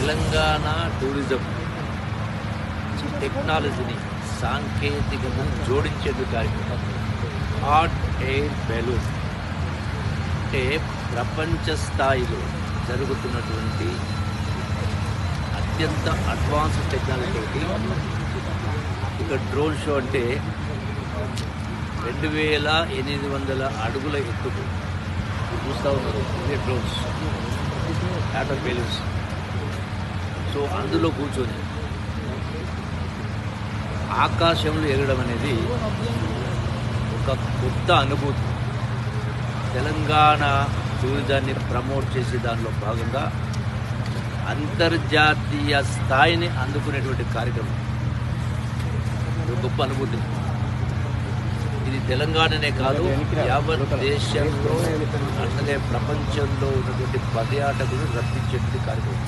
Telangana tourism టెక్నాలజీని సాంకేతికతను జోడించేందుకు కార్యక్రమం హాట్ ఎయిర్ బెలూన్ అంటే ప్రపంచ స్థాయిలో జరుగుతున్నటువంటి అత్యంత అడ్వాన్స్ టెక్నాలజీ. ఇక డ్రోన్ షో అంటే 2800 అడుగుల ఎత్తుకు చూస్తూ ఉన్నారు డ్రోన్స్, వాటర్ బెలూన్స్. సో అందులో కూర్చొని ఆకాశంలో ఎగరడం అనేది ఒక కొత్త అనుభూతి. తెలంగాణ టూరిజాన్ని ప్రమోట్ చేసే దానిలో భాగంగా అంతర్జాతీయ స్థాయిని అందుకునేటువంటి కార్యక్రమం. ఇది గొప్ప అనుభూతి. ఇది తెలంగాణనే కాదు, యావత్ దేశంలో అట్లనే ప్రపంచంలో ఉన్నటువంటి పర్యాటకులు రప్పించేటువంటి కార్యక్రమం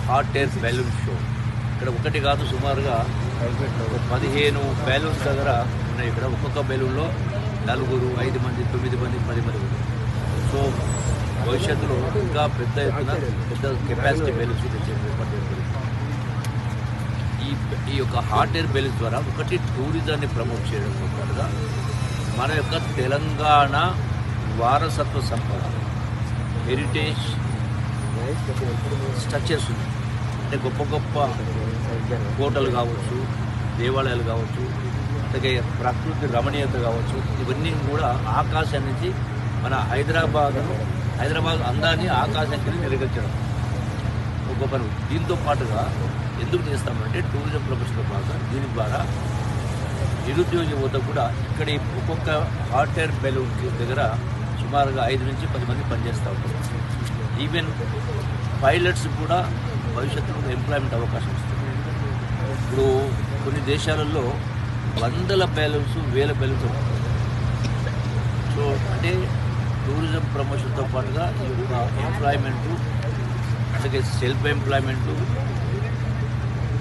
హాట్ ఎయిర్ బెలూన్ షో. ఇక్కడ ఒకటి కాదు, సుమారుగా 15 బెలూన్స్ దగ్గర ఉన్నాయి. ఇక్కడ ఒక్కొక్క బెలూన్లో 4, 5 మంది, 9 మంది, 10 మంది. సో భవిష్యత్తులో ఇంకా పెద్ద ఎత్తున పెద్ద కెపాసిటీ బెలూన్స్ ఈ యొక్క హాట్ ఎయిర్ బెలూన్స్ ద్వారా ఒకటి టూరిజాన్ని ప్రమోట్ చేయడంతో పాటుగా మన యొక్క తెలంగాణ వారసత్వ సంపద హెరిటేజ్ స్ట్రక్చర్స్ ఉన్నాయి. అంటే గొప్ప గొప్ప కోటలు కావచ్చు, దేవాలయాలు కావచ్చు, అలాగే ప్రకృతి రమణీయత కావచ్చు, ఇవన్నీ కూడా ఆకాశం నుంచి మన హైదరాబాద్ అందాన్ని ఆకాశం కింద మెరుగొచ్చడం ఒక గొప్ప. దీంతో పాటుగా ఎందుకు చేస్తామంటే టూరిజం ప్రొఫెషన్లో భాగంగా దీని ద్వారా నిరుద్యోగ యువత కూడా ఇక్కడ ఒక్కొక్క హాట్ ఎయిర్ బెలూన్ దగ్గర సుమారుగా 5 నుంచి 10 మంది పనిచేస్తూ ఉంటారు. ఈవెన్ పైలట్స్ కూడా భవిష్యత్తులో ఎంప్లాయ్మెంట్ అవకాశం ఇస్తుంది. ఇప్పుడు కొన్ని దేశాలలో 100 బెలూన్స్, 1000 బెలూన్స్ ఉంటాయి. సో అంటే టూరిజం ప్రమోషన్తో పాటుగా ఈ యొక్క ఎంప్లాయ్మెంటు, అలాగే సెల్ఫ్ ఎంప్లాయ్మెంటు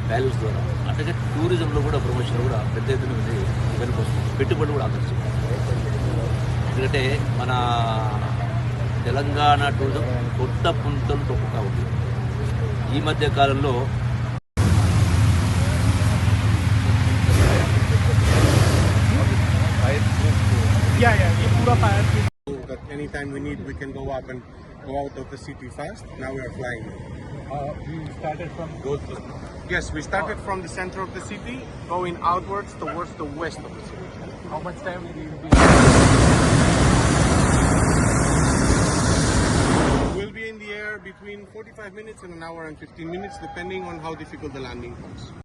బెలూన్స్ ద్వారా, అలాగే టూరిజంలో కూడా ప్రమోషన్ కూడా పెద్ద ఎత్తున వెనుక వస్తుంది. పెట్టుబడి కూడా ఆకర్షిస్తుంది. ఎందుకంటే మన తెలంగాణ టూరిజం కొత్త పుంతలు తొక్కుతూ ఉంది. ఈ మధ్య కాలంలో anytime we need, we can go up and go out of the city fast. Now we are flying. We started from Godhra. Yes, we started from the center of the city, going outwards towards the west of the city. How much time will you be? We'll be in the air between 45 minutes and an hour and 15 minutes, depending on how difficult the landing comes.